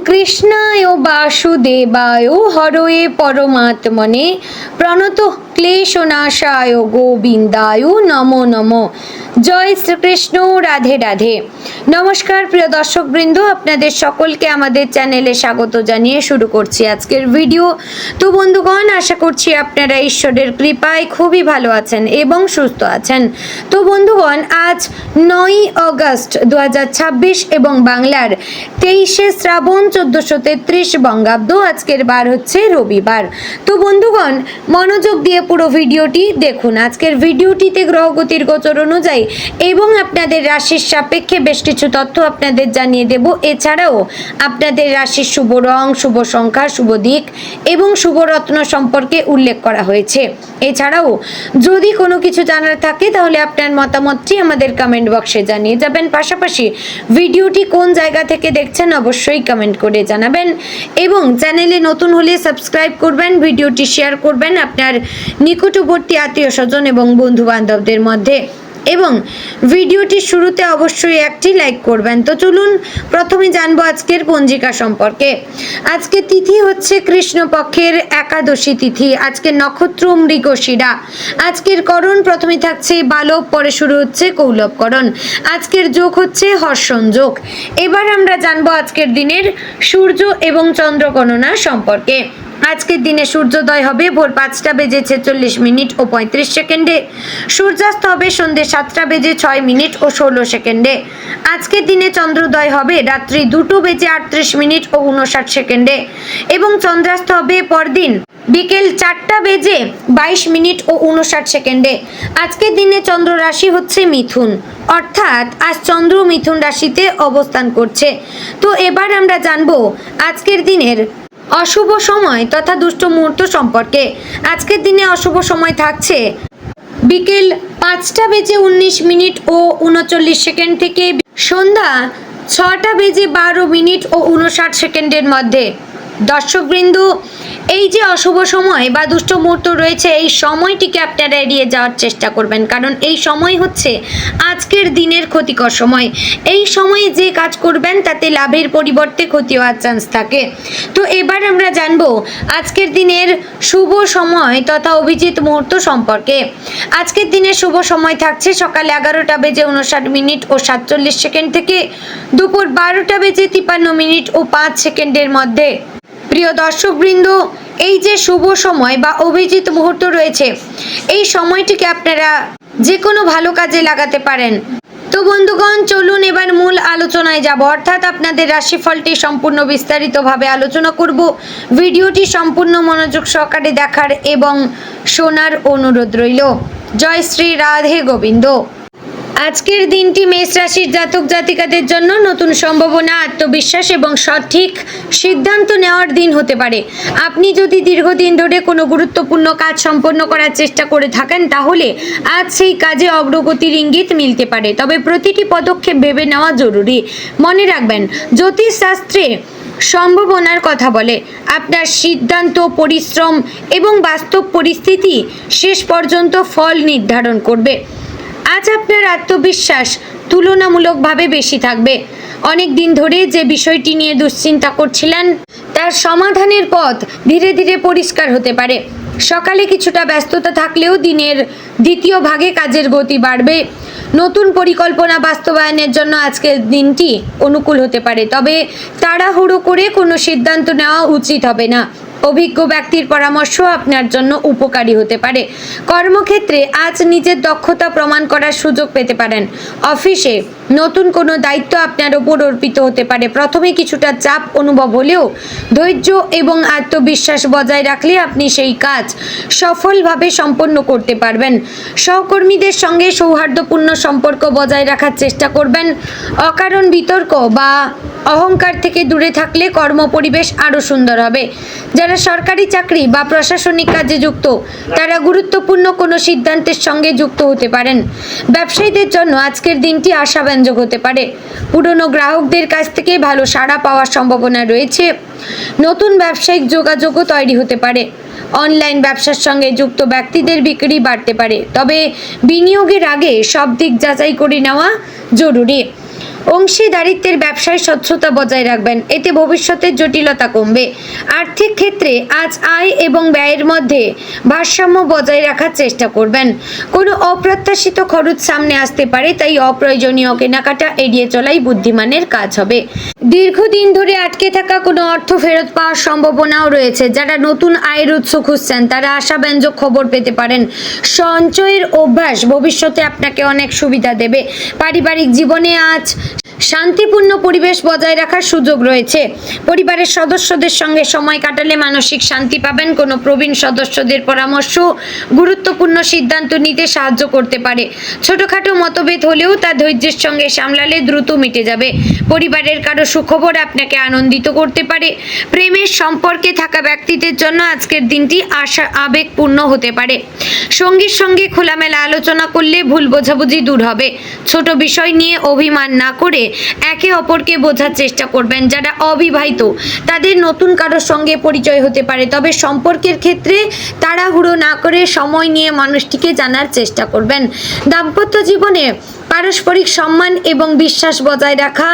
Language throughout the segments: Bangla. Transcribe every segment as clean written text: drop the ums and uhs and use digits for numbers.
কৃষ্ণায় বাসুদেবায় হরয়ে পরমাত্মনে প্রণত ক্লেশনাশায় গোবিন্দায় নমো নমো। জয় শ্রীকৃষ্ণ, রাধে রাধে। নমস্কার প্রিয় দর্শকবৃন্দ, আপনাদের সকলকে আমাদের চ্যানেলে স্বাগত জানিয়ে শুরু করছি আজকের ভিডিও। তো বন্ধুগণ, আশা করছি আপনারা ঈশ্বরের কৃপায় খুবই ভালো আছেন এবং সুস্থ আছেন। তো বন্ধুগণ, আজ 9 আগস্ট 2026 এবং বাংলার 23শে শ্রাবণ 1433 বঙ্গাব্দ। আজকের বার হচ্ছে রবিবার। তো বন্ধুগণ, মনোযোগ দিয়ে পুরো ভিডিওটি দেখুন। আজকের ভিডিওটিতে গ্রহগতির গোচর অনুযায়ী এবং আপনাদের রাশির সাপেক্ষে বেশ কিছু তথ্য আপনাদের জানিয়ে দেব। এছাড়াও আপনাদের রাশির শুভ রং, শুভ সংখ্যা, শুভ দিক এবং শুভ রত্ন সম্পর্কে উল্লেখ করা হয়েছে। এছাড়াও যদি কোনো কিছু জানার থাকে তাহলে আপনার মতামতটি আমাদের কমেন্ট বক্সে জানিয়ে যাবেন। পাশাপাশি ভিডিওটি কোন জায়গা থেকে দেখছেন অবশ্যই কমেন্ট করে জানাবেন এবং চ্যানেলে নতুন হলে সাবস্ক্রাইব করবেন, ভিডিওটি শেয়ার করবেন আপনার নিকটবর্তী আত্মীয় স্বজন এবং বন্ধু বান্ধবদের মধ্যে এবং ভিডিওটির শুরুতে অবশ্যই একটি লাইক করবেন। তো চলুন প্রথমে জানবো আজকের পঞ্জিকা সম্পর্কে। আজকে তিথি হচ্ছে কৃষ্ণপক্ষের একাদশী তিথি। আজকের নক্ষত্র মৃগশিরা। আজকের করণ প্রথমে থাকছে বালব, পরে শুরু হচ্ছে কৌলবকরণ। আজকের যোগ হচ্ছে হর্ষণ যোগ। এবার আমরা জানবো আজকের দিনের সূর্য এবং চন্দ্র গণনা সম্পর্কে। আজকের দিনে সূর্যোদয় হবে ভোর 5:46 ও 35 সেকেন্ডে। সূর্যাস্ত হবে সন্ধ্যে 7:06 ও 16 সেকেন্ডে। আজকের দিনে চন্দ্রোদয় হবে রাত্রি 2:38 ও 59 সেকেন্ডে এবং চন্দ্রাস্ত হবে পরদিন বিকেল 4:22 ও 59 সেকেন্ডে। আজকের দিনে চন্দ্র রাশি হচ্ছে মিথুন, অর্থাৎ আজ চন্দ্র মিথুন রাশিতে অবস্থান করছে। তো এবার আমরা জানবো আজকের দিনের অশুভ সময় তথা দুষ্ট মুহূর্ত সম্পর্কে। আজকের দিনে অশুভ সময় থাকছে বিকেল 5:19 ও 39 সেকেন্ড থেকে সন্ধ্যা 6:12 ও 59 সেকেন্ডের মধ্যে। দর্শকবৃন্দ, এই যে অশুভ সময় বা দুষ্ট মুহূর্ত রয়েছে, এই সময়টিকে আপনারা এড়িয়ে যাওয়ার চেষ্টা করবেন, কারণ এই সময় হচ্ছে আজকের দিনের ক্ষতিকর সময়। এই সময়ে যে কাজ করবেন তাতে লাভের পরিবর্তে ক্ষতি হওয়ার চান্স থাকে। তো এবার আমরা জানবো আজকের দিনের শুভ সময় তথা অভিজিৎ মুহূর্ত সম্পর্কে। আজকের দিনের শুভ সময় থাকছে সকাল 11:59 ও 47 সেকেন্ড থেকে দুপুর 12:53 ও 5 সেকেন্ডের মধ্যে। প্রিয় দর্শকবৃন্দ, এই যে শুভ সময় বা অভিজিৎ মুহূর্ত রয়েছে, এই সময়টিকে আপনারা যে কোনো ভালো কাজে লাগাতে পারেন। তো বন্ধুগণ, চলুন এবার মূল আলোচনায় যাব, অর্থাৎ আপনাদের রাশিফলটি সম্পূর্ণ বিস্তারিতভাবে আলোচনা করব। ভিডিওটি সম্পূর্ণ মনোযোগ সহকারে দেখার এবং শোনার অনুরোধ রইল। জয় শ্রী রাধে গোবিন্দ। আজকের দিনটি মেষ রাশির জাতক জাতিকাদের জন্য নতুন সম্ভাবনা, আত্মবিশ্বাস এবং সঠিক সিদ্ধান্ত নেওয়ার দিন হতে পারে। আপনি যদি দীর্ঘদিন ধরে কোনো গুরুত্বপূর্ণ কাজ সম্পন্ন করার চেষ্টা করে থাকেন তাহলে আজ সেই কাজে অগ্রগতির ইঙ্গিত মিলতে পারে, তবে প্রতিটি পদক্ষেপ ভেবে নেওয়া জরুরি। মনে রাখবেন, জ্যোতিষশাস্ত্রে সম্ভাবনার কথা বলে। আপনার সিদ্ধান্ত, পরিশ্রম এবং বাস্তব পরিস্থিতি শেষ পর্যন্ত ফল নির্ধারণ করবে। আজ আপনার আত্মবিশ্বাস তুলনামূলকভাবে বেশি থাকবে। অনেক দিন ধরে যে বিষয়টি নিয়ে দুশ্চিন্তা করছিলেন তার সমাধানের পথ ধীরে ধীরে পরিষ্কার হতে পারে। সকালে কিছুটা ব্যস্ততা থাকলেও দিনের দ্বিতীয় ভাগে কাজের গতি বাড়বে। নতুন পরিকল্পনা বাস্তবায়নের জন্য আজকের দিনটি অনুকূল হতে পারে, তবে তাড়াহুড়ো করে কোনো সিদ্ধান্ত নেওয়া উচিত হবে না। অভিজ্ঞ ব্যক্তির পরামর্শ আপনার জন্য উপকারী হতে পারে। কর্মক্ষেত্রে আজ নিজের দক্ষতা প্রমাণ করার সুযোগ পেতে পারেন। অফিসে নতুন কোনো দায়িত্ব আপনার ওপর অর্পিত হতে পারে। প্রথমে কিছুটা চাপ অনুভব হলেও ধৈর্য এবং আত্মবিশ্বাস বজায় রাখলে আপনি সেই কাজ সফলভাবে সম্পন্ন করতে পারবেন। সহকর্মীদের সঙ্গে সৌহার্দ্যপূর্ণ সম্পর্ক বজায় রাখার চেষ্টা করবেন। অকারণ বিতর্ক বা অহংকার থেকে দূরে থাকলে কর্মপরিবেশ আরও সুন্দর হবে। যারা সরকারি চাকরি বা প্রশাসনিক কাজে যুক্ত তারা গুরুত্বপূর্ণ কোনো সিদ্ধান্তের সঙ্গে যুক্ত হতে পারেন। ব্যবসায়ীদের জন্য আজকের দিনটি আশাব্যঞ্জক হতে পারে। পুরনো গ্রাহকদের কাছ থেকে ভালো সাড়া পাওয়ার সম্ভাবনা রয়েছে। নতুন ব্যবসায়িক যোগাযোগও তৈরি হতে পারে। অনলাইন ব্যবসার সঙ্গে যুক্ত ব্যক্তিদের বিক্রি বাড়তে পারে, তবে বিনিয়োগের আগে সব দিক যাচাই করে নেওয়া জরুরি। অংশীদারিত্বের ব্যবসায় স্বচ্ছতা বজায় রাখবেন, এতে ভবিষ্যতের জটিলতা কমবে। আর্থিক ক্ষেত্রে আজ আয় এবং ব্যয়ের মধ্যে ভারসাম্য বজায় রাখার চেষ্টা করবেন। কোনো অপ্রত্যাশিত খরচ সামনে আসতে পারে, তাই অপ্রয়োজনীয় কেনাকাটা এড়িয়ে চলাই বুদ্ধিমানের কাজ হবে। দীর্ঘদিন ধরে আটকে থাকা কোনো অর্থ ফেরত পাওয়ার সম্ভাবনাও রয়েছে। যারা নতুন আয়ের উৎস খুঁজছেন তারা আশাব্যঞ্জক খবর পেতে পারেন। সঞ্চয়ের অভ্যাস ভবিষ্যতে আপনাকে অনেক সুবিধা দেবে। পারিবারিক জীবনে আজ শান্তিপূর্ণ পরিবেশ বজায় রাখার সুযোগ রয়েছে। পরিবারের সদস্যদের সঙ্গে সময় কাটালে মানসিক শান্তি পাবেন। কোনো প্রবীণ সদস্যদের পরামর্শ গুরুত্বপূর্ণ সিদ্ধান্ত নিতে সাহায্য করতে পারে। ছোটখাটো মতভেদ হলেও তা ধৈর্যের সঙ্গে সামলালে দ্রুত মিটে যাবে। পরিবারের কারো সুখবর আপনাকে আনন্দিত করতে পারে। প্রেমের সম্পর্কে থাকা ব্যক্তিদের জন্য আজকের দিনটি আবেগপূর্ণ হতে পারে। সঙ্গীর সঙ্গে খোলামেলা আলোচনা করলে ভুল বোঝাবুঝি দূর হবে। ছোট বিষয় নিয়ে অভিমান না করে একে অপরকে বোঝার চেষ্টা করবেন। যারা অবিবাহিত তাদের নতুন কারোর সঙ্গে পরিচয় হতে পারে, তবে সম্পর্কের ক্ষেত্রে তাড়াহুড়ো না করে সময় নিয়ে মানুষটিকে জানার চেষ্টা করবেন। দাম্পত্য জীবনে পারস্পরিক সম্মান এবং বিশ্বাস বজায় রাখা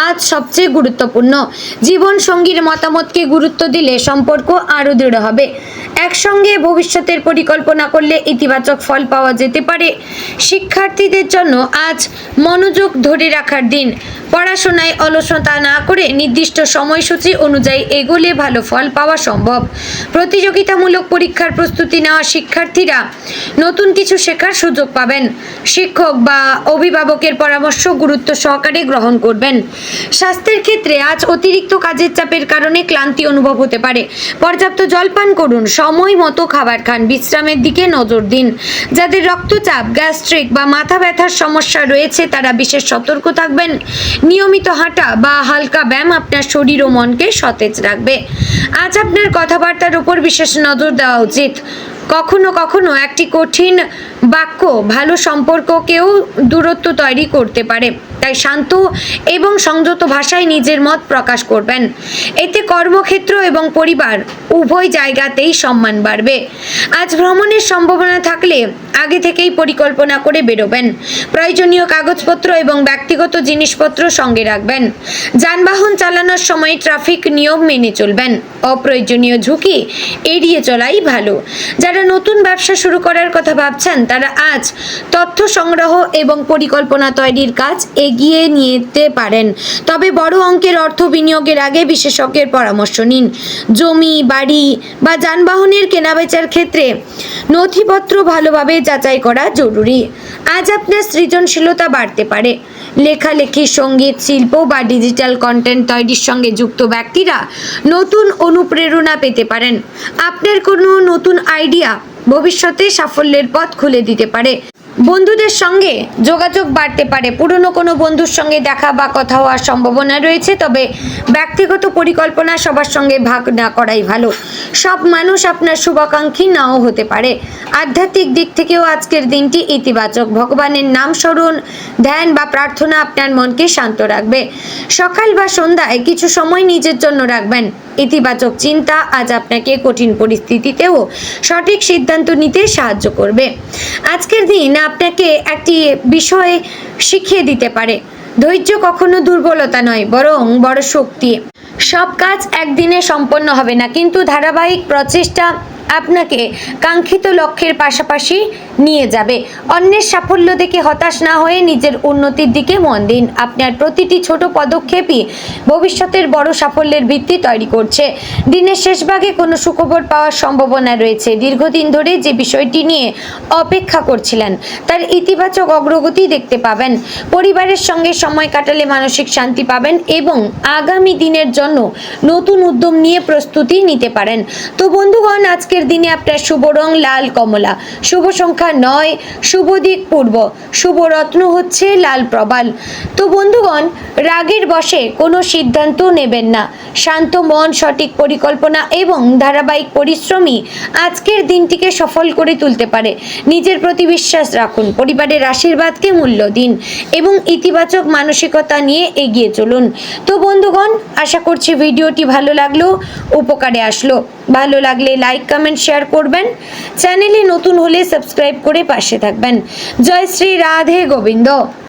আজ সবচেয়ে গুরুত্বপূর্ণ। জীবন সঙ্গীর মতামতকে গুরুত্ব দিলে সম্পর্ক আরও দৃঢ় হবে। একসঙ্গে ভবিষ্যতের পরিকল্পনা করলে ইতিবাচক ফল পাওয়া যেতে পারে। শিক্ষার্থীদের জন্য আজ মনোযোগ ধরে রাখার দিন। পড়াশোনায় অলসতা না করে নির্দিষ্ট সময়সূচি অনুযায়ী এগোলে ভালো ফল পাওয়া সম্ভব। প্রতিযোগিতামূলক পরীক্ষার প্রস্তুতি নেওয়া শিক্ষার্থীরা নতুন কিছু শেখার সুযোগ পাবেন। শিক্ষক বা অভিভাবকের পরামর্শ গুরুত্ব সহকারে গ্রহণ করবেন। স্বাস্থ্যের ক্ষেত্রে আজ অতিরিক্ত কাজের চাপের কারণে ক্লান্তি অনুভব হতে পারে। পর্যাপ্ত জল পান করুন, সময় মতো খাবার খান, বিশ্রামের দিকে নজর দিন। যাদের রক্তচাপ, গ্যাস্ট্রিক বা মাথা ব্যথার সমস্যা রয়েছে তারা বিশেষ সতর্ক থাকবেন। নিয়মিত হাঁটা বা হালকা ব্যায়াম আপনার শরীর ও মনকে সতেজ রাখবে। আজ আপনার কথাবার্তার উপর বিশেষ নজর দেওয়া উচিত। কখনো কখনো একটি কঠিন বাক্য ভালো সম্পর্ককেও দূরত্ব তৈরি করতে পারে, তাই শান্ত এবং সংযত ভাষায় নিজের মত প্রকাশ করবেন। এতে কর্মক্ষেত্র এবং পরিবার উভয় জায়গাতেই সম্মান বাড়বে। আজ ভ্রমণের সম্ভাবনা থাকলে আগে থেকেই পরিকল্পনা করে বেরোবেন। প্রয়োজনীয় কাগজপত্র এবং ব্যক্তিগত জিনিসপত্র সঙ্গে রাখবেন। যানবাহন চালানোর সময় ট্রাফিক নিয়ম মেনে চলবেন। অপ্রয়োজনীয় ঝুঁকি এড়িয়ে চলাই ভালো। যারা নতুন ব্যবসা শুরু করার কথা ভাবছেন তারা আজ তথ্য সংগ্রহ এবং পরিকল্পনা তৈরির কাজ এগিয়ে নিতে পারেন, তবে বড় অঙ্কের অর্থ বিনিয়োগের আগে বিশেষজ্ঞের পরামর্শ নিন। জমি, বাড়ি বা যানবাহনের কেনাবেচার ক্ষেত্রে নথিপত্র ভালোভাবে যাচাই করা জরুরি। আজ আপনার সৃজনশীলতা বাড়তে পারে। লেখালেখি, সঙ্গীত, শিল্প বা ডিজিটাল কন্টেন্ট তৈরির সঙ্গে যুক্ত ব্যক্তিরা নতুন অনুপ্রেরণা পেতে পারেন। আপনার কোনো নতুন আইডিয়া ভবিষ্যতে সাফল্যের পথ খুলে দিতে পারে। বন্ধুদের সঙ্গে যোগাযোগ বাড়তে পারে। পুরনো কোনো বন্ধুর সঙ্গে দেখা বা কথা হওয়ার সম্ভাবনা রয়েছে, তবে ব্যক্তিগত পরিকল্পনা সবার সঙ্গে ভাগ না করাই ভালো। সব মানুষ আপনার শুভাকাঙ্ক্ষী নাও হতে পারে। আধ্যাত্মিক দিক থেকেও আজকের দিনটি ইতিবাচক। ভগবানের নাম স্মরণ, ধ্যান বা প্রার্থনা আপনার মনকে শান্ত রাখবে। সকাল বা সন্ধ্যায় কিছু সময় নিজের জন্য রাখবেন। ইতিবাচক চিন্তা আজ আপনাকে কঠিন পরিস্থিতিতেও সঠিক সিদ্ধান্ত নিতে সাহায্য করবে। আজকের দিন আপনাকে একটি বিষয় শিখিয়ে দিতে পারে। ধৈর্য কখনো দুর্বলতা নয়, বরং বড় শক্তি। সব কাজ একদিনে সম্পন্ন হবে না, কিন্তু ধারাবাহিক প্রচেষ্টা আপনাকে কাঙ্ক্ষিত লক্ষ্যের পাশাপাশি নিয়ে যাবে। অন্যের সাফল্য দেখে হতাশ না হয়ে নিজের উন্নতির দিকে মন দিন। আপনার প্রতিটি ছোট পদক্ষেপই ভবিষ্যতের বড় সাফল্যের ভিত্তি তৈরি করছে। দিনের শেষ ভাগে কোনো সুখবর পাওয়ার সম্ভাবনা রয়েছে। দীর্ঘদিন ধরে যে বিষয়টি নিয়ে অপেক্ষা করছিলেন তার ইতিবাচক অগ্রগতি দেখতে পাবেন। পরিবারের সঙ্গে সময় কাটালে মানসিক শান্তি পাবেন এবং আগামী দিনের জন্য নতুন উদ্যম নিয়ে প্রস্তুতি নিতে পারেন। তো বন্ধুগণ, আজকের দিনে আপনার শুভ রং লাল কমলা, শুভ সংখ্যা 9, শুভ দিক পূর্ব, শুভ রত্ন হচ্ছে লাল প্রবাল। তো বন্ধুগণ, রাগের বশে কোনো সিদ্ধান্ত নেবেন না। শান্ত মন, সঠিক পরিকল্পনা এবং ধারাবাহিক পরিশ্রমই আজকের দিনটিকে সফল করে তুলতে পারে। নিজের প্রতি বিশ্বাস রাখুন, পরিবারের আশীর্বাদকে মূল্য দিন এবং ইতিবাচক মানসিকতা নিয়ে এগিয়ে চলুন। তো বন্ধুগণ, আশা করছি ভিডিওটি ভালো লাগলো, উপকারে আসলো। ভালো লাগলে লাইক, কমেন্ট, শেয়ার করবেন। চ্যানেলে নতুন হলে সাবস্ক্রাইব করে পাশে থাকবেন। জয় শ্রী রাধে গোবিন্দ।